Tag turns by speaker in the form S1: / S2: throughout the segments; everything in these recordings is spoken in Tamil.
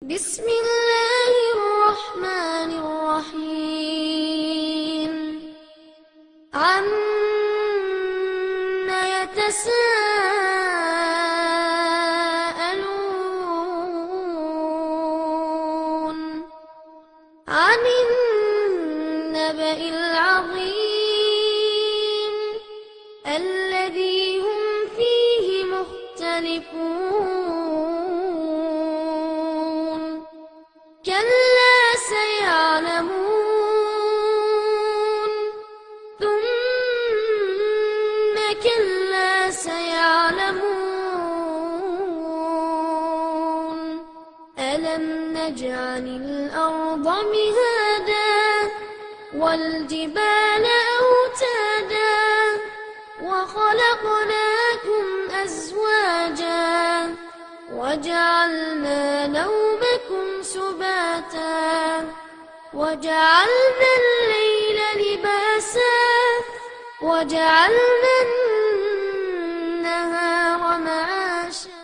S1: بسم الله الرحمن الرحيم عما يتساءلون عن النبأ العظيم الذي هم فيه مختلفون كلا سيعلمون ثم كلا سيعلمون ألم نجعل الأرض مهادا والجبال أوتادا وخلقناكم أزواجا وجعلنا نومكم سباتا وجعلنا الليل لباسا وجعلنا النهار معاشا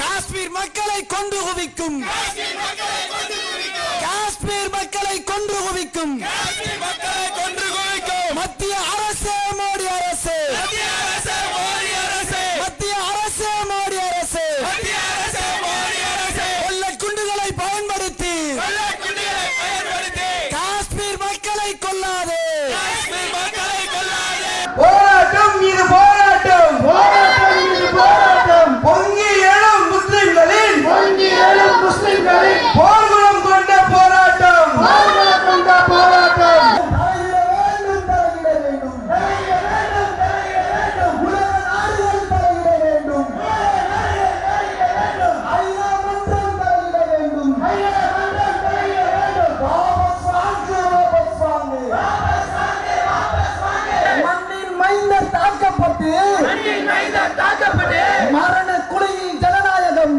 S2: காஷ்மீர் மக்களை கொன்று குவிக்கும் மத்திய அரசு மோடி அரசு மத்திய அரசு மோடி அரசு கொள்ளக் குண்டுகளை பயன்படுத்தி காஷ்மீர் மக்களை கொல்லாது
S3: போராட்டம் இது போராட்டம் பொங்கி எழும் முஸ்லிம்களின் போர்க்குணம் கொண்ட போராட்டம்
S2: தாக்கப்பட்டு மரண குழியில் ஜனநாயகம்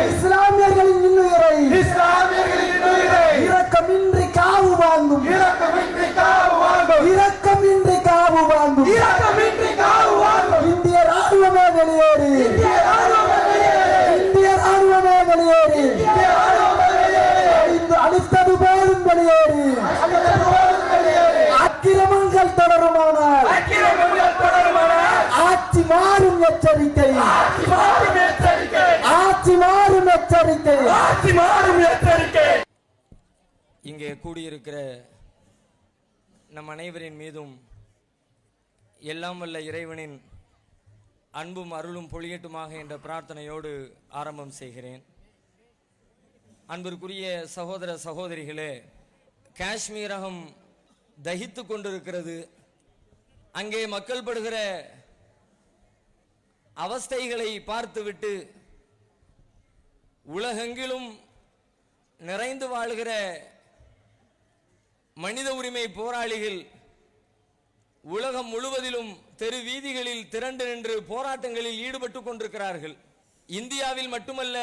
S2: இஸ்லாமியர்களின் இன்னுயிரை இரக்கமின்றி காவு வாங்கும் இந்திய ராணுவமே வெளியேறு அளித்தது போலும் வெளியேறு அக்கிரமங்கள் தொடருமானால் ஆட்சி மாறும் எச்சரிக்கை
S4: இங்கே கூடியிருக்கிற நம் அனைவரின் மீதும் எல்லாம் வல்ல இறைவனின் அன்பும் அருளும் பொழியட்டுமாக என்ற பிரார்த்தனையோடு ஆரம்பம் செய்கிறேன். அன்பிற்குரிய சகோதர சகோதரிகளே, காஷ்மீரகம் தகித்து கொண்டிருக்கிறது. அங்கே மக்கள் படுகிற அவஸ்தைகளை பார்த்துவிட்டு உலகெங்கிலும் நிறைந்து வாழ்கிற மனித உரிமை போராளிகள் உலகம் முழுவதிலும் தெரு வீதிகளில் திரண்டு நின்று போராட்டங்களில் ஈடுபட்டு கொண்டிருக்கிறார்கள். இந்தியாவில் மட்டுமல்ல,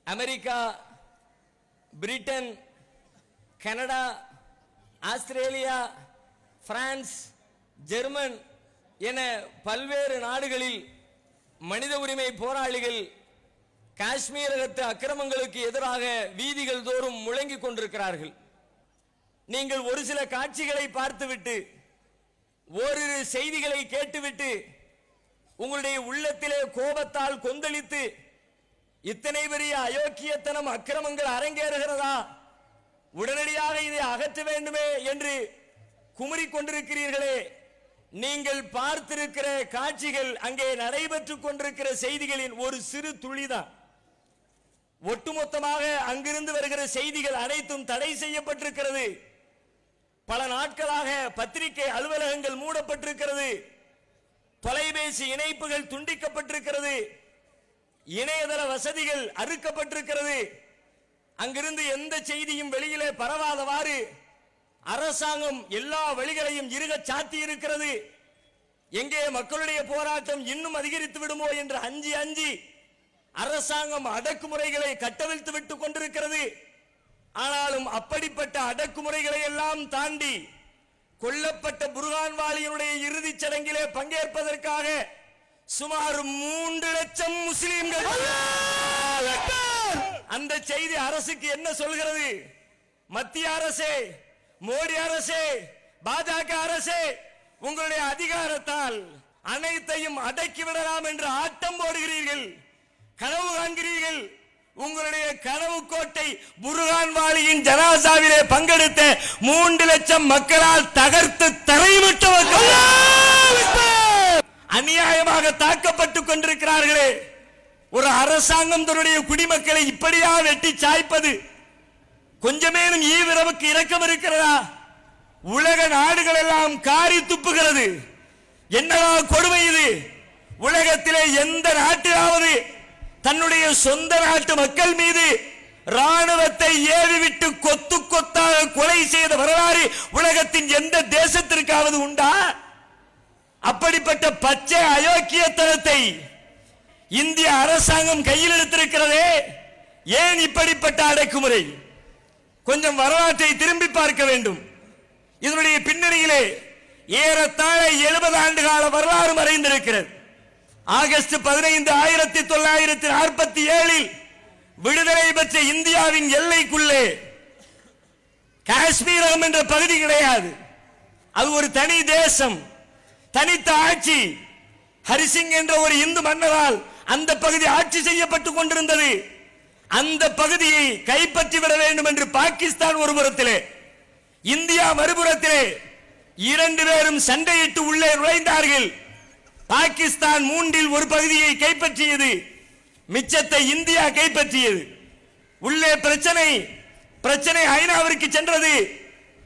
S4: America, Britain, Canada, Australia, France, German என பல்வேறு நாடுகளில் மனித உரிமை போராளிகள் காஷ்மீரகத்து அக்கிரமங்களுக்கு எதிராக வீதிகள் தோறும் முழங்கிக் கொண்டிருக்கிறார்கள். நீங்கள் ஒரு சில காட்சிகளை பார்த்துவிட்டு ஓரிரு செய்திகளை கேட்டுவிட்டு உங்களுடைய உள்ளத்திலே கோபத்தால் கொந்தளித்து இத்தனை பெரிய அயோக்கியத்தனம் அக்கிரமங்கள் அரங்கேறுகிறதா, உடனடியாக இதை அகற்ற வேண்டுமே என்று குமுறிக் கொண்டிருக்கிறீர்களே. நீங்கள் பார்த்திருக்கிற காட்சிகள், அங்கே நடைபெற்றுக் கொண்டிருக்கிற செய்திகளின் ஒரு சிறு துளிதான். ஒட்டுமொத்தமாக அங்கிருந்து வருகிற செய்திகள் அனைத்தும் தடை செய்யப்பட்டிருக்கிறது. பல நாட்களாக பத்திரிகை அலுவலகங்கள் மூடப்பட்டிருக்கிறது. தொலைபேசி இணைப்புகள் துண்டிக்கப்பட்டிருக்கிறது. இணையதள வசதிகள் அறுக்கப்பட்டிருக்கிறது. அங்கிருந்து எந்த செய்தியும் வெளியிலே பரவாதவாறு அரசாங்கம் எல்லா வழிகளையும் இறுக சாத்தி இருக்கிறது. எங்கே மக்களுடைய போராட்டம் இன்னும் அதிகரித்து விடுமோ என்று அஞ்சி அஞ்சி அரசாங்கம் அடக்குமுறைகளை கட்டவிழ்த்து விட்டுக் கொண்டிருக்கிறது. ஆனாலும் அப்படிப்பட்ட அடக்குமுறைகளை எல்லாம் தாண்டி கொல்லப்பட்ட புர்ஹான் வாலியினுடைய இறுதிச் சடங்கிலே பங்கேற்பதற்காக சுமார் 3 லட்சம் முஸ்லிம்கள். அந்த செய்தி அரசுக்கு என்ன சொல்கிறது? மத்திய அரசே, மோடி அரசே, பாஜக அரசே, உங்களுடைய அதிகாரத்தால் அனைத்தையும் அடக்கிவிடலாம் என்று ஆட்டம் போடுகிறீர்கள், கனவு காண்கிறீர்கள். உங்களுடைய கனவு கோட்டை புர்ஹான் வாலியின் ஜனாசாவிலே பங்கெடுத்த 3 லட்சம் மக்களால் தகர்த்து தரைவிட்ட மக்கள் அநியாயமாக தாக்கப்பட்டுக் கொண்டிருக்கிறார்களே. ஒரு அரசாங்கம் தன்னுடைய குடிமக்களை இப்படியா வெட்டி சாய்ப்பது? கொஞ்சமேனும் ஈவிரவுக்கு இரக்கம் இருக்கிறதா? உலக நாடுகள் எல்லாம் காரி துப்புகிறது. என்னவா கொடுமை இது? உலகத்திலே எந்த நாட்டிலாவது தன்னுடைய சொந்த நாட்டு மக்கள் மீது ராணுவத்தை ஏவிவிட்டு கொத்து கொத்தாக கொலை செய்த வரலாறு உலகத்தின் எந்த தேசத்திற்காவது உண்டா? அப்படிப்பட்ட பச்சை அயோக்கியத்தனத்தை இந்திய அரசாங்கம் கையில் எடுத்திருக்கிறதே. ஏன் இப்படிப்பட்ட அடக்குமுறை? கொஞ்சம் வரலாற்றை திரும்பி பார்க்க வேண்டும். இதனுடைய பின்னணியிலே ஏறத்தாழ 70 ஆண்டு கால வரலாறு மறைந்திருக்கிறது. ஆகஸ்ட் 15, 1947 விடுதலை பெற்ற இந்தியாவின் எல்லைக்குள்ளே காஷ்மீரம் என்ற பகுதி கிடையாது. அது ஒரு தனி தேசம், தனித்த ஆட்சி. ஹரிசிங் என்ற ஒரு இந்து மன்னரால் அந்த பகுதி ஆட்சி செய்யப்பட்டுக் கொண்டிருந்தது. அந்த பகுதியை கைப்பற்றிவிட வேண்டும் என்று பாகிஸ்தான் ஒரு புறத்திலே, இந்தியா மறுபுறத்திலே 2 பேரும் சண்டையிட்டு உள்ளே நுழைந்தார்கள். பாகிஸ்தான் 3 ஒரு பகுதியை கைப்பற்றியது, மிச்சத்தை இந்தியா கைப்பற்றியது. உள்ளே பிரச்சனை ஐநாவிற்கு சென்றது.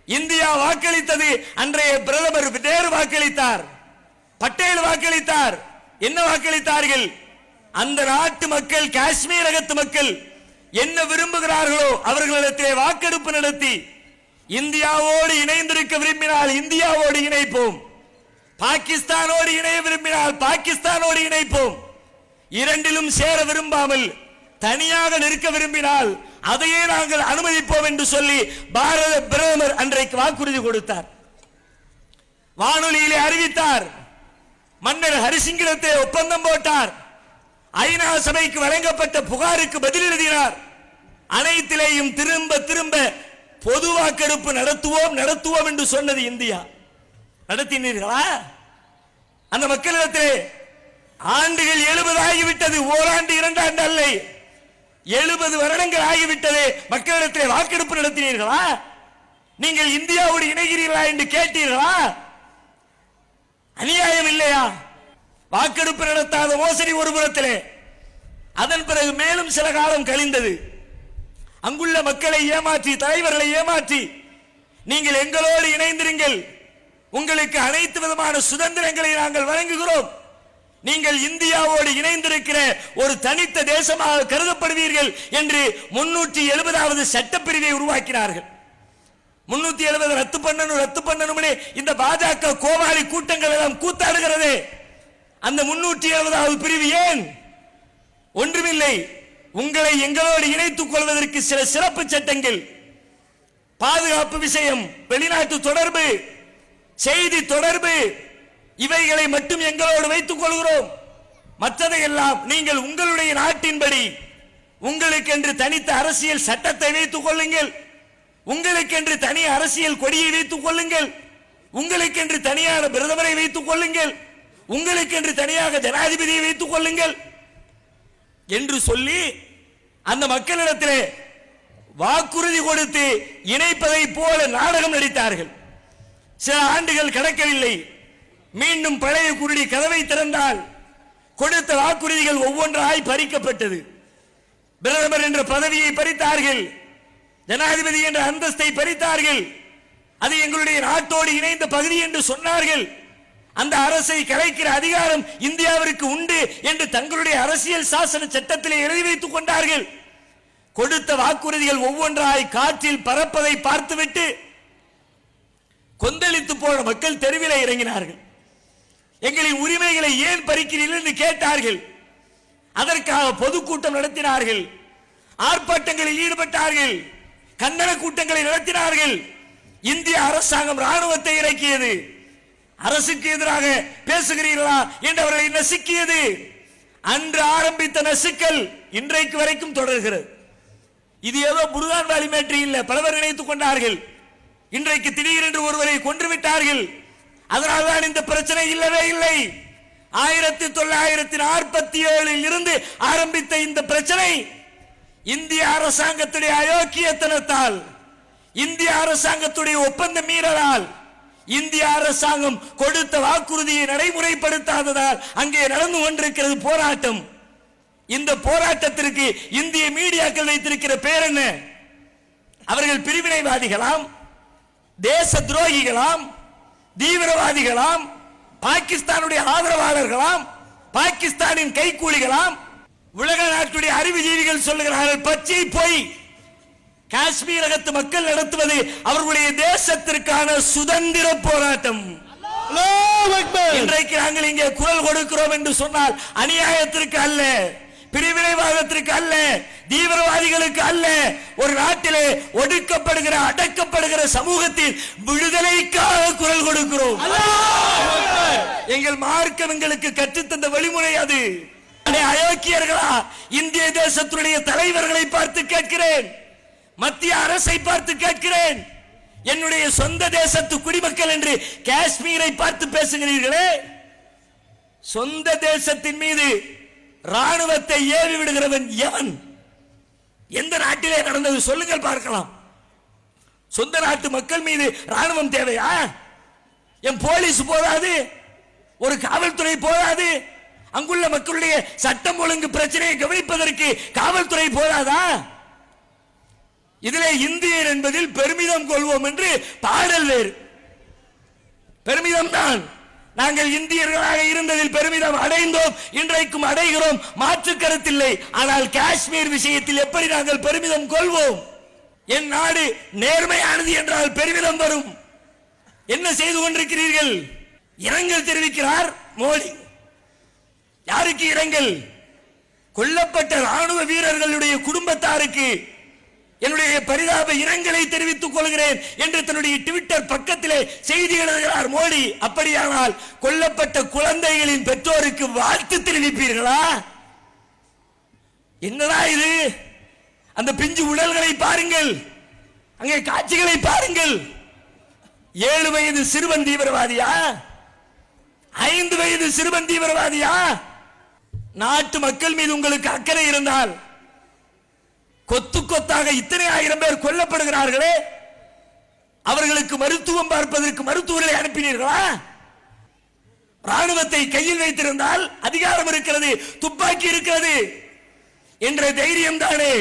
S4: இந்தியா வாக்களித்தது. அன்றைய பிரதமர் நேரு வாக்களித்தார், பட்டேல் வாக்களித்தார். என்ன வாக்களித்தார்கள்? அந்த நாட்டு மக்கள், காஷ்மீரகத்து மக்கள் என்ன விரும்புகிறார்களோ அவர்களிடத்திலே வாக்கெடுப்பு நடத்தி இந்தியாவோடு இணைந்திருக்க விரும்பினால் இந்தியாவோடு இணைப்போம், பாகிஸ்தானோடு இணைய விரும்பினால் பாகிஸ்தானோடு இணைப்போம், இரண்டிலும் சேர விரும்பாமல் தனியாக நிற்க விரும்பினால் அதையே நாங்கள் அனுமதிப்போம் என்று சொல்லி பாரத பிரதமர் அன்றைக்கு வாக்குறுதி கொடுத்தார், வானொலியிலே அறிவித்தார். மன்னர் ஹரிசிங்கிடத்தை ஒப்பந்தம் போட்டார். ஐநா சபைக்கு வழங்கப்பட்ட புகாருக்கு பதில் எழுதினார். அனைத்திலேயும் திரும்ப திரும்ப பொது வாக்கெடுப்பு நடத்துவோம் என்று சொன்னது இந்தியா. நடத்தினீர்களா? அந்த மக்களிடத்திலே ஆண்டுகள் 70 ஆகிவிட்டது. ஓராண்டு 2 ஆண்டு அல்ல, 70 வருடங்கள் ஆகிவிட்டது. மக்களிடத்திலே வாக்கெடுப்பு நடத்தினீர்களா? நீங்கள் இந்தியாவோடு இணைகிறீர்களா என்று கேட்டீர்களா? அநியாயம் இல்லையா? வாக்கெடுப்பு நடத்தாத மோசடி ஒரு புறத்திலே. அதன் பிறகு மேலும் சில காலம் கழிந்தது. அங்குள்ள மக்களை ஏமாற்றி, தலைவர்களை ஏமாற்றி, நீங்கள் எங்களோடு இணைந்திருங்கள், உங்களுக்கு அனைத்து விதமான சுதந்திரங்களை நாங்கள் வழங்குகிறோம், நீங்கள் இந்தியாவோடு இணைந்திருக்கிற ஒரு தனித்த தேசமாக கருதப்படுவீர்கள் என்று 370வது சட்டப்பிரிவை உருவாக்கினார்கள். 370 ரத்து பண்ணணும் இந்த பாஜக கோமாளி கூட்டங்கள் எல்லாம் கூத்தாடுகிறது. அந்த 370வது பிரிவு ஏன்? ஒன்றுமில்லை, உங்களை எங்களோடு இணைத்துக் கொள்வதற்கு சில சிறப்பு சட்டங்கள், பாதுகாப்பு விஷயம், வெளிநாட்டு தொடர்பு, செய்தி தொடர்பு, இவைகளை மட்டும் எங்களோடு வைத்துக் கொள்கிறோம். மற்றதையெல்லாம் நீங்கள் உங்களுடைய நாட்டின்படி உங்களுக்கென்று தனித்த அரசியல் சட்டத்தை வைத்துக் கொள்ளுங்கள், உங்களுக்கென்று தனி அரசியல் கொடியை வைத்துக் கொள்ளுங்கள், உங்களுக்கென்று தனியான பிரதமரை வைத்துக் கொள்ளுங்கள், உங்களுக்கென்று தனியாக ஜனாதிபதியை வைத்துக் கொள்ளுங்கள் என்று சொல்லி அந்த மக்களிடத்திலே வாக்குறுதி கொடுத்து இணைப்பதை போல நாடகம் நடித்தார்கள். சில ஆண்டுகள் கடக்கவில்லை, மீண்டும் பழைய குருடி கதவை திறந்தால் கொடுத்த வாக்குறுதிகள் ஒவ்வொன்றாய் பறிக்கப்பட்டது. பிரதமர் என்ற பதவியை பறித்தார்கள், ஜனாதிபதி என்ற அந்தஸ்தை பறித்தார்கள், அது எங்களுடைய நாட்டோடு இணைந்த பகுதி என்று சொன்னார்கள். அந்த அரசை கலைக்கிற அதிகாரம் இந்தியாவிற்கு உண்டு என்று தங்களுடைய அரசியல் சாசன சட்டத்திலே எழுதி வைத்துக் கொண்டார்கள். கொடுத்த வாக்குறுதிகள் ஒவ்வொன்றாய் காற்றில் பறப்பதை பார்த்துவிட்டு கொந்தளித்து போன மக்கள் தெருவிலே இறங்கினார்கள். எங்களின் உரிமைகளை ஏன் பறிக்கிறீர்கள் என்று கேட்டார்கள். அதற்காக பொதுக்கூட்டம் நடத்தினார்கள், ஆர்ப்பாட்டங்களில் ஈடுபட்டார்கள், கண்டன கூட்டங்களை நடத்தினார்கள். இந்திய அரசாங்கம் ராணுவத்தை இறக்கியது. அரசுக்கு எதிராக பேசுகிறீர்களா என்று அவர்களை நசுக்கியது. அன்று ஆரம்பித்த நசுக்கல் இன்றைக்கு வரைக்கும் தொடர்கிறது. இது ஏதோ புர்கான் வேலி மேட்டரி இல்லை, பலவர் நினைத்துக் கொண்டார்கள். இன்றைக்கு திடீரென்று ஒருவரை கொன்று விட்டார்கள், அதனால்தான் இந்த பிரச்சனை இல்லவே இல்லை. 1947 இருந்து ஆரம்பித்த இந்த பிரச்சனை இந்திய அரசாங்கத்துடைய அயோக்கியத்தனத்தால், இந்திய அரசாங்கத்துடைய ஒப்பந்த மீறலால், இந்திய அரசாங்கம் கொடுத்த வாக்குறுதியை நடைமுறைப்படுத்தாததால் அங்கே நடந்து கொண்டிருக்கிறது போராட்டம். இந்த போராட்டத்திற்கு இந்திய மீடியாக்கள் வைத்திருக்கிற பேர் என்ன? அவர்கள் பிரிவினைவாதிகளாம், தேச துரோகிகளாம், தீவிரவாதிகளாம், பாகிஸ்தானுடைய ஆதரவாளர்களாம், பாகிஸ்தானின் கைக்கூலிகளாம். உலக நாட்டுடைய அறிவுஜீவிகள் சொல்லுகிறார்கள் பச்சை பொய். காஷ்மீரகத்து மக்கள் நடத்துவது அவர்களுடைய தேசத்திற்கான சுதந்திர போராட்டம். இன்றைக்கு நாங்கள் இங்கே குரல் கொடுக்கிறோம் என்று சொன்னால் அநியாயத்திற்கு அல்ல, பிரிவினைவாதத்திற்கு அல்ல, தீவிரவாதிகளுக்கு அல்ல, ஒரு நாட்டிலே ஒடுக்கப்படுகிற அடக்கப்படுகிற சமூகத்தின் விடுதலைக்காக குரல் கொடுக்கிறோம். எங்கள் மார்க்கம் எங்களுக்கு கற்றுத்தந்த வழிமுறை அது. அயோக்கியர்களா, இந்திய தேசத்துடைய தலைவர்களை பார்த்து கேட்கிறேன், மத்திய அரசை பார்த்து கேட்கிறேன், என்னுடைய சொந்த தேசத்து குடிமக்கள் என்று காஷ்மீரை பார்த்து பேசுகிறீர்களே, சொந்த தேசத்தின் மீது ராணுவத்தை ஏவி விடுகிறவன் எவன்? எந்த நாட்டிலே நடந்தது சொல்லுங்கள் பார்க்கலாம். சொந்த நாட்டு மக்கள் மீது ராணுவம் தேவையா? என் போலீஸ் போதாது, ஒரு காவல்துறை போதாது, அங்குள்ள மக்களுடைய சட்டம் ஒழுங்கு பிரச்சனையை கவனிப்பதற்கு காவல்துறை போதாதா? இதிலே இந்தியர் என்பதில் பெருமிதம் கொள்வோம் என்று பாடல் வேறு. பெருமிதம் தான். நாங்கள் இந்தியர்களாக இருந்ததில் பெருமிதம் அடைந்தோம், இன்றைக்கும் அடைகிறோம், மாற்று கருத்தில்லை. ஆனால் காஷ்மீர் விஷயத்தில் எப்படி நாங்கள் பெருமிதம் கொள்வோம்? என் நாடு நேர்மையானது என்றால் பெருமிதம் வரும். என்ன செய்து கொண்டிருக்கிறீர்கள்? இரங்கல் தெரிவிக்கிறார் மோடி. யாருக்கு இரங்கல்? கொல்லப்பட்ட ராணுவ வீரர்களுடைய குடும்பத்தாருக்கு என்னுடைய பரிதாப இரங்கலை தெரிவித்துக் கொள்கிறேன் என்று தன்னுடைய ட்விட்டர் பக்கத்திலே செய்தி எழுதுகிறார் மோடி. அப்படியானால் கொல்லப்பட்ட குழந்தைகளின் பெற்றோருக்கு வாழ்த்து தெரிவிப்பீர்களா? என்னடா இது? அந்த பிஞ்சு உடல்களை பாருங்கள், அங்கே காட்சிகளை பாருங்கள். 7 வயது சிறுவன் தீவிரவாதியா? 5 வயது சிறுவன் தீவிரவாதியா? நாட்டு மக்கள் மீது உங்களுக்கு அக்கறை இருந்தால் கொத்து கொத்தாக இத்தனை ஆயிரம் பேர் கொல்லப்படுகிறார்களே, அவர்களுக்கு மருத்துவம் பார்ப்பதற்கு மருத்துவர்களை அனுப்பினீர்களா? ராணுவத்தை கையில் வைத்திருந்தால் அதிகாரம் இருக்கிறது, துப்பாக்கி இருக்கிறது என்ற தைரியம் தானே.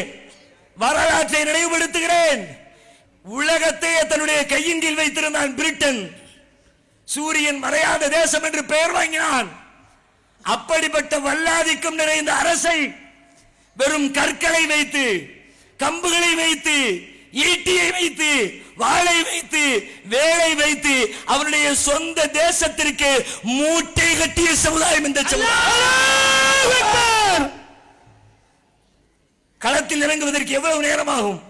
S4: வரலாற்றை நினைவுபடுத்துகிறேன். உலகத்தை தன்னுடைய கையின் கீழ் வைத்திருந்தான் பிரிட்டன். சூரியன் மறையாத தேசம் என்று பெயர் வாங்கினான். அப்படிப்பட்ட வல்லாதிக்கம் நிறைந்த அரசை வெறும் கற்களை வைத்து, கம்புகளை வைத்து, ஈட்டியை வைத்து, வாளை வைத்து, வேலை வைத்து அவருடைய சொந்த தேசத்திற்கு மூட்டை கட்டிய சமுதாயம் இந்த சமுதாயம். களத்தில் இறங்குவதற்கு எவ்வளவு நேரமாகும்?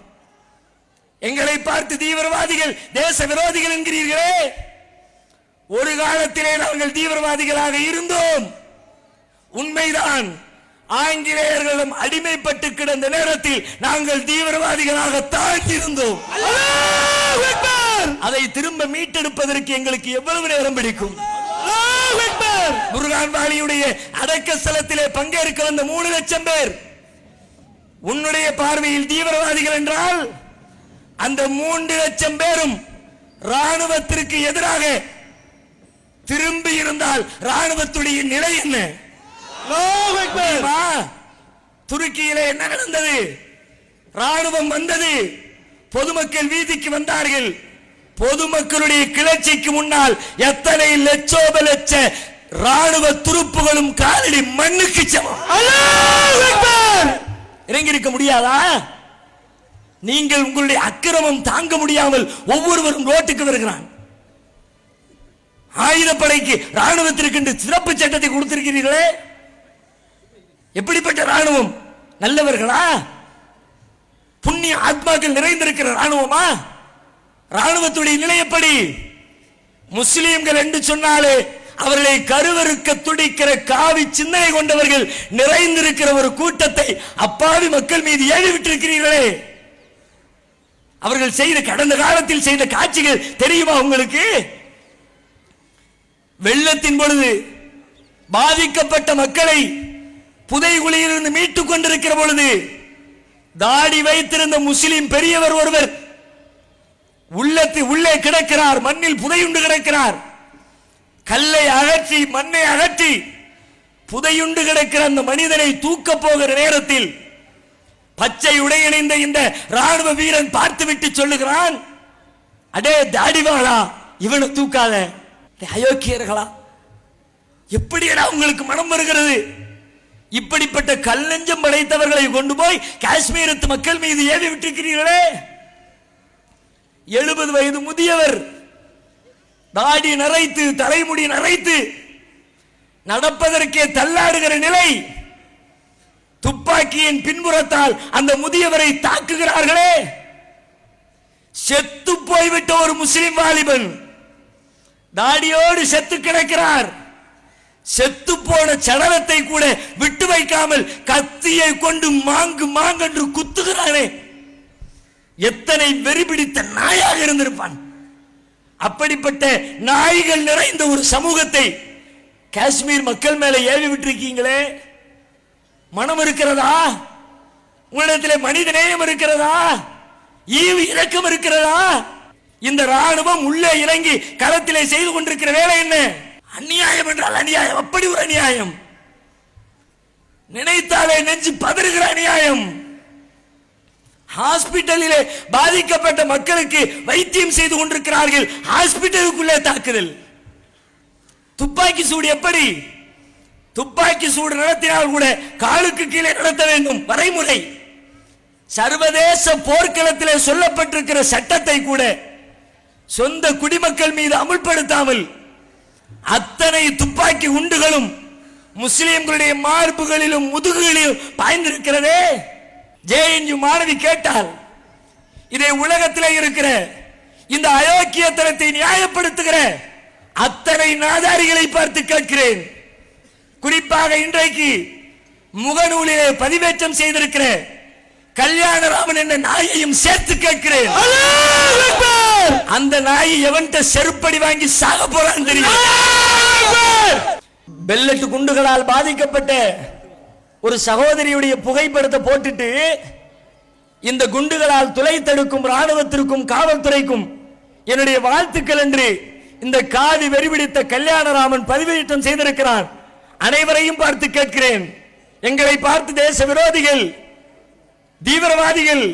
S4: எங்களை பார்த்து தீவிரவாதிகள், தேச விரோதிகள் என்கிறீர்களே. ஒரு காலத்திலே நாங்கள் தீவிரவாதிகளாக இருந்தோம், உண்மைதான். ஆங்கிலேயர்களிடம் அடிமைப்பட்டு கிடந்த நேரத்தில் நாங்கள் தீவிரவாதிகளாக தாழ்ந்திருந்தோம். அதை திரும்ப மீட்டெடுப்பதற்கு எங்களுக்கு எவ்வளவு நேரம் பிடிக்கும்? புர்கான் வாலியுடைய அடக்க ஸ்தலத்திலே பங்கேற்க வந்த 3 லட்சம் பேர் உன்னுடைய பார்வையில் தீவிரவாதிகள் என்றால், அந்த 3 லட்சம் பேரும் ராணுவத்திற்கு எதிராக திரும்பி இருந்தால் ராணுவத்துடைய நிலை என்ன? துருக்கியிலே என்ன நடந்தது? ராணுவம் வந்தது, பொதுமக்கள் வீதிக்கு வந்தார்கள். பொதுமக்களுடைய கிளர்ச்சிக்கு முன்னால் எத்தனை லட்சோப லட்ச ராணுவ துருப்புகளும் காலடி மண்ணுக்கு சமம். இறங்கி இருக்க முடியாதா? நீங்கள் உங்களுடைய அக்கிரமம் தாங்க முடியாமல் ஒவ்வொருவரும் ரோட்டுக்கு வருகிறான். ஆயுதப்படைக்கு ராணுவத்திற்கு என்று சிறப்பு சட்டத்தை கொடுத்திருக்கிறீர்களே, எப்படிப்பட்ட ராணுவம்? நல்லவர்களா? புண்ணிய ஆத்மாக்கள் நிறைந்திருக்கிற ராணுவமா? ராணுவத்துடைய நிலை எப்படி? முஸ்லிம்கள் என்று சொன்னாலே அவர்களை கருவறுக்க துடிக்கிற காவி சிந்தனை கொண்டவர்கள் நிறைந்திருக்கிற ஒரு கூட்டத்தை அப்பாவி மக்கள் மீது ஏவி விட்டிருக்கிறீர்களே. அவர்கள் செய்த கடந்த காலத்தில் செய்த காட்சிகள் தெரியுமா உங்களுக்கு? வெள்ளத்தின் பொழுது பாதிக்கப்பட்ட மக்களை புதைகுழியிலிருந்து மீட்டுக் கொண்டிருக்கிற பொழுது தாடி வைத்திருந்த முஸ்லிம் பெரியவர் ஒருவர் உள்ளே கிடக்கிறார், மண்ணில் புதையுண்டு கிடக்கிறார். கல்லை அகற்றி மண்ணை அகற்றி புதையுண்டு கிடக்கிற அந்த மனிதனை தூக்க போகிற நேரத்தில் பச்சை உடையணிந்த இந்த ராணுவ வீரன் பார்த்துவிட்டு சொல்லுகிறான், அடே தாடிவாளா, இவனை தூக்காத. அயோக்கியர்களா, எப்படியடா உங்களுக்கு மனம் வருகிறது? இப்படிப்பட்ட கல்லஞ்சம் படைத்தவர்களை கொண்டு போய் காஷ்மீரத்து மக்கள் மீது ஏவி விட்டிருக்கிறீர்களே. 70 வயது முதியவர், தாடி நரைத்து தலைமுடி நரைத்து நடப்பதற்கே தள்ளாடுகிற நிலை. துப்பாக்கியின் பின்புறத்தால் அந்த முதியவரை தாக்குகிறார்களே. செத்து போய்விட்ட ஒரு முஸ்லிம் வாலிபன் தாடியோடு செத்து கிடக்கிறார். செத்து போன சடலத்தை கூட விட்டு வைக்காமல் கத்தியை கொண்டு மாங்கு மாங்கென்று குத்துகிறானே. எத்தனை வெறி பிடித்த நாயாக இருந்திருப்பான். அப்படிப்பட்ட நாய்கள் நிறைந்த ஒரு சமூகத்தை காஷ்மீர் மக்கள் மேல ஏவி விட்டிருக்கீங்களே. மனம் இருக்கிறதா? உங்களிடத்திலே மனித நேயம் இருக்கிறதா? ஈவு இரக்கம் இருக்கிறதா? இந்த ராணுவம் உள்ளே இறங்கி களத்திலே செய்து கொண்டிருக்கிற வேலை என்ன? அநியாயம் என்றால் அநியாயம், அப்படி ஒரு அநியாயம். நினைத்தாலே நெஞ்சு பதறுகிற அநியாயம். ஹாஸ்பிட்டலிலே பாதிக்கப்பட்ட மக்களுக்கு வைத்தியம் செய்து கொண்டிருக்கிறார்கள், ஹாஸ்பிட்டலுக்குள்ளே தாக்குதல். துப்பாக்கி சூடு எப்படி? துப்பாக்கி சூடு நடத்தினால் கூட காலுக்கு கீழே நடத்த வேண்டும், வரைமுறை. சர்வதேச போர்க்களத்திலே சொல்லப்பட்டிருக்கிற சட்டத்தை கூட சொந்த குடிமக்கள் மீது அமுல்படுத்தாமல் அத்தனை துப்பாக்கி குண்டுகளும் முஸ்லிம்களுடைய மார்புகளிலும் முதுகுகளிலும் பாய்ந்திருக்கிறதே. ஜேஎன்யூ மாணவி கேட்டால், இதை உலகத்திலே இருக்கிற இந்த அயோக்கியத்தனத்தை நியாயப்படுத்துகிற அத்தனை நாதாரிகளை பார்த்து கேட்கிறேன். குறிப்பாக இன்றைக்கு முகநூலிலே பதிவேற்றம் செய்திருக்கிற கல்யாணராமன் என்ற நாயையும் சேர்த்து கேட்கிறேன். அந்த நாயை எவன்கிட்ட செருப்படி வாங்கி சாக போறான்னு தெரியும். பெல்லட் குண்டுகளால் பாதிக்கப்பட்ட ஒரு சகோதரியுடைய புகைப்படத்தை போட்டுட்டு இந்த குண்டுகளால் துளை தடுக்கும் ராணுவத்திற்கும் காவல்துறைக்கும் என்னுடைய வாழ்த்துக்கள் என்று இந்த காவி வெறிபிடித்த கல்யாணராமன் பதிவேற்றம் செய்திருக்கிறான். அனைவரையும் பார்த்து கேட்கிறேன், எங்களை பார்த்து தேச விரோதிகள், தீவிரவாதிகள்,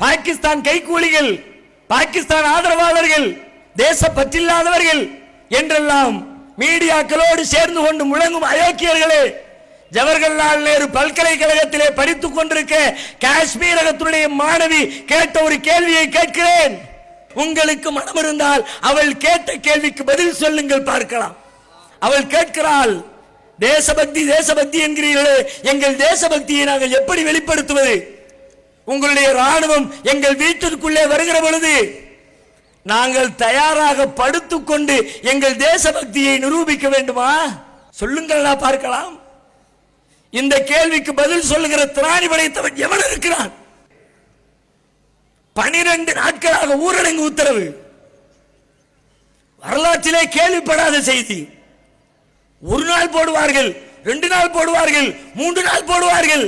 S4: பாகிஸ்தான் கைகூலிகள், பாகிஸ்தான் ஆதரவாளர்கள், தேச பற்றில்லாதவர்கள் என்றெல்லாம் மீடியாக்களோடு சேர்ந்து கொண்டு முழங்கும் அயோக்கியர்களே, ஜவஹர்லால் நேரு பல்கலைக்கழகத்திலே படித்துக் கொண்டிருக்க காஷ்மீரகத்துடைய மாணவி கேட்ட ஒரு கேள்வியை கேட்கிறேன். உங்களுக்கு மனம் இருந்தால் அவள் கேட்ட கேள்விக்கு பதில் சொல்லுங்கள், பார்க்கலாம். அவள் கேட்கிறாள், தேசபக்தி தேசபக்தி என்கிறீர்களே, எங்கள் தேசபக்தியை நாங்கள் எப்படி வெளிப்படுத்துவது? உங்களுடைய ராணுவம் எங்கள் வீட்டிற்குள்ளே வருகிற பொழுது நாங்கள் தயாராக படுத்துக்கொண்டு எங்கள் தேசபக்தியை நிரூபிக்க வேண்டுமா? சொல்லுங்கள், பார்க்கலாம். இந்த கேள்விக்கு பதில் சொல்லுகிற திராணி படைத்தவன் எவன் இருக்கிறான்? 12 நாட்களாக ஊரடங்கு உத்தரவு, வரலாற்றிலே கேள்விப்படாத செய்தி. ஒரு நாள் போடுவார்கள், 2 நாள் போடுவார்கள், 3 நாள் போடுவார்கள்.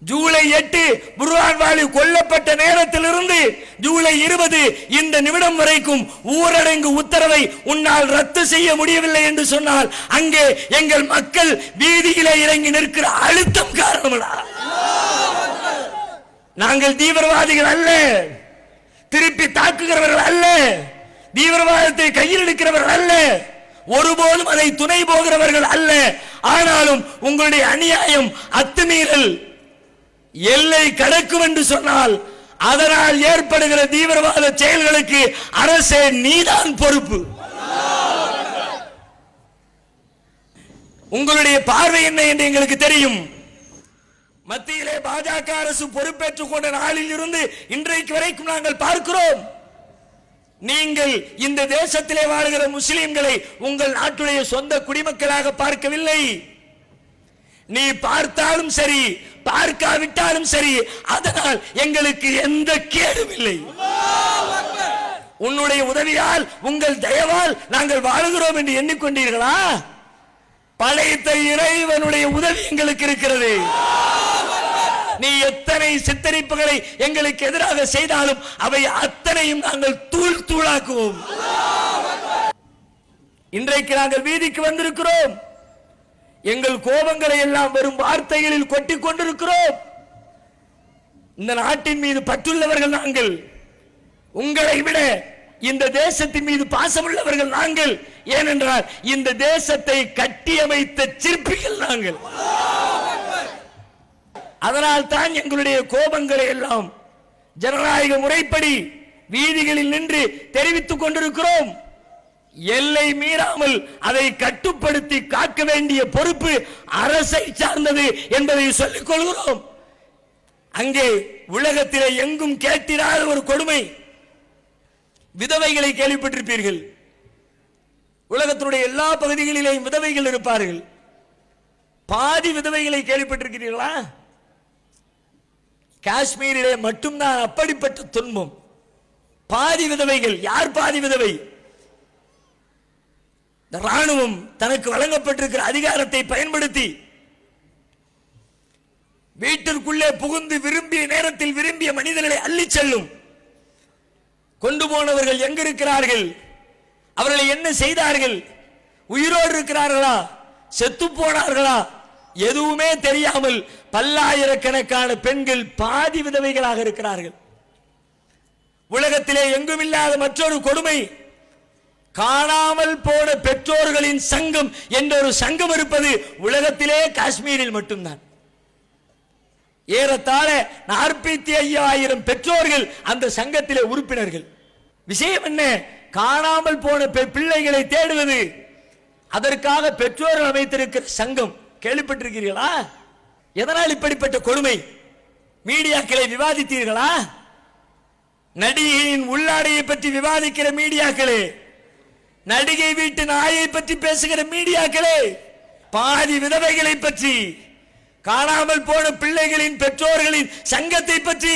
S4: ஜூலை 8 புர்ஹான் வாலி கொல்லப்பட்ட நேரத்திலிருந்து ஜூலை 20 இந்த நிமிடம் வரைக்கும் ஊரடங்கு உத்தரவை உன்னால் ரத்து செய்ய முடியவில்லை என்று சொன்னால் அங்கே எங்கள் மக்கள் வீதியிலே இறங்கி நிற்கிற அழுத்தம் காரணமா? நாங்கள் தீவிரவாதிகள் அல்ல, திருப்பி தாக்குகிறவர்கள் அல்ல, தீவிரவாதத்தை கையில் எடுக்கிறவர்கள் அல்ல, ஒருபோதும் அதை துணை போகிறவர்கள் அல்ல. ஆனாலும் உங்களுடைய அநியாயம், அத்துமீறல், எல்லை கடக்கும் என்று சொன்னால் அதனால் ஏற்படுகிற தீவிரவாத செயல்களுக்கு அரசே நீதான் பொறுப்பு. உங்களுடைய பார்வை என்ன என்று எங்களுக்கு தெரியும். மத்தியிலே பாஜக அரசு பொறுப்பேற்றுக் கொண்ட நாளில் இருந்து இன்றைக்கு வரைக்கும் நாங்கள் பார்க்கிறோம். நீங்கள் இந்த தேசத்திலே வாழ்கிற முஸ்லிம்களை உங்கள் நாட்டுடைய சொந்த குடிமக்களாக பார்க்கவில்லை. நீ பார்த்தாலும் சரி பார்க்காவிட்டாலும் சரி அதனால் எங்களுக்கு எந்த கேடும் இல்லை. உன்னுடைய உதவியால் உங்கள் தயவால் நாங்கள் வாழுகிறோம் என்று எண்ணிக்கொண்டீர்களா? படைத்த இறைவனுடைய உதவி எங்களுக்கு இருக்கிறது. நீ எத்தனை சித்தரிப்புகளை எங்களுக்கு எதிராக செய்தாலும் அவை அத்தனையும் நாங்கள் தூள் தூளாக்குவோம். இன்றைக்கு நாங்கள் வீதிக்கு வந்திருக்கிறோம். எங்கள் கோபங்களை எல்லாம் வெறும் வார்த்தைகளில் கொட்டிக் கொண்டிருக்கிறோம். இந்த நாட்டின் மீது பற்றுள்ளவர்கள் நாங்கள். உங்களை விட இந்த தேசத்தின் மீது பாசமுள்ளவர்கள் நாங்கள். ஏனென்றால் இந்த தேசத்தை கட்டியமைத்த சிற்பிகள் நாங்கள். அதனால் தான் எங்களுடைய கோபங்களை எல்லாம் ஜனநாயக முறைப்படி வீதிகளில் நின்று தெரிவித்துக் கொண்டிருக்கிறோம். எல்லை மீறாமல் அதை கட்டுப்படுத்தி காக்க வேண்டிய பொறுப்பு அரசை சார்ந்தது என்பதை சொல்லிக் கொள்கிறோம். அங்கே உலகத்திலே எங்கும் கேட்டிராத ஒரு கொடுமை, விதவைகளை கேள்விப்பட்டிருப்பீர்கள். உலகத்தினுடைய எல்லா பகுதிகளிலேயும் விதவைகள் இருப்பார்கள். பாதி விதவைகளை கேள்விப்பட்டிருக்கிறீர்களா? காஷ்மீரிலே மட்டும்தான் அப்படிப்பட்ட துன்பம். பாதி விதவைகள். யார் பாதி விதவை? ராணுவம் தனக்கு வழங்கப்பட்டிருக்கிற அதிகாரத்தை பயன்படுத்தி வீட்டிற்குள்ளே புகுந்து விரும்பிய நேரத்தில் விரும்பிய மனிதர்களை அள்ளி செல்லும். கொண்டு போனவர்கள் எங்க இருக்கிறார்கள்? அவர்களை என்ன செய்தார்கள்? உயிரோடு இருக்கிறார்களா? செத்து போனார்களா? எதுவுமே தெரியாமல் பல்லாயிரக்கணக்கான பெண்கள் பாதி விதவைகளாக இருக்கிறார்கள். உலகத்திலே எங்கும் இல்லாத மற்றொரு கொடுமை, காணாமல் போன பெற்றோர்களின் சங்கம் என்ற ஒரு சங்கம் இருப்பது உலகத்திலே காஷ்மீரில் மட்டும்தான். ஏறத்தாழ 45,000 பெற்றோர்கள் அந்த சங்கத்திலே உறுப்பினர்கள். விஷயம் என்ன? காணாமல் போன பிள்ளைகளை தேடுவது. அதற்காக பெற்றோர்கள் அமைத்திருக்கிற சங்கம். கேள்விப்பட்டிருக்கிறீர்களா? எதனால் இப்படிப்பட்ட கொடுமை? மீடியாக்களை விவாதித்தீர்களா? நடிகையின் உள்ளாடையை பற்றி விவாதிக்கிற மீடியாக்களே, நடிகை வீட்டு நாயை பற்றி பேசுகிற மீடியாக்களே, பாதி விதவைகளை பற்றி, காணாமல் போன பிள்ளைகளின் பெற்றோர்களின் சங்கத்தை பற்றி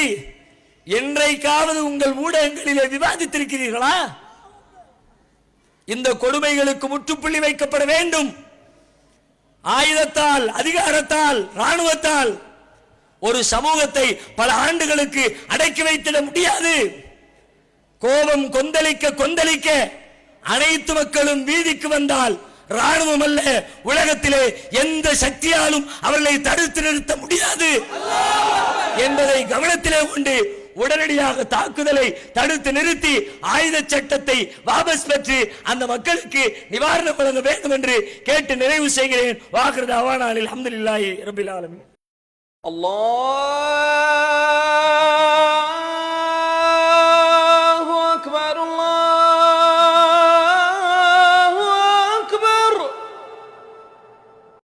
S4: என்றைக்காவது உங்கள் ஊடகங்களிலே விவாதித்திருக்கிறீர்களா? இந்த கொடுமைகளுக்கு முற்றுப்புள்ளி வைக்கப்பட வேண்டும். ஆயுதத்தால், அதிகாரத்தால், ராணுவத்தால் ஒரு சமூகத்தை பல ஆண்டுகளுக்கு அடக்கி வைத்திட முடியாது. கோபம் கொந்தளிக்க கொந்தளிக்க அனைத்து மக்களும் வீதிக்கு வந்தால் ராணுவம் அல்ல, உலகத்திலே எந்த சக்தியாலும் அவர்களை தடுத்து நிறுத்த முடியாது என்பதை கவனத்திலே கொண்டு உடனடியாக தாக்குதலை தடுத்து நிறுத்தி ஆயுத சட்டத்தை வாபஸ் பெற்று அந்த மக்களுக்கு நிவாரணம் வழங்க வேண்டும் என்று கேட்டு நிறைவு செய்கிறேன். வாஹிரு தஅவானா அல்ஹம்துலில்லாஹி ரப்பில் ஆலமீன்.
S3: அல்லாஹ்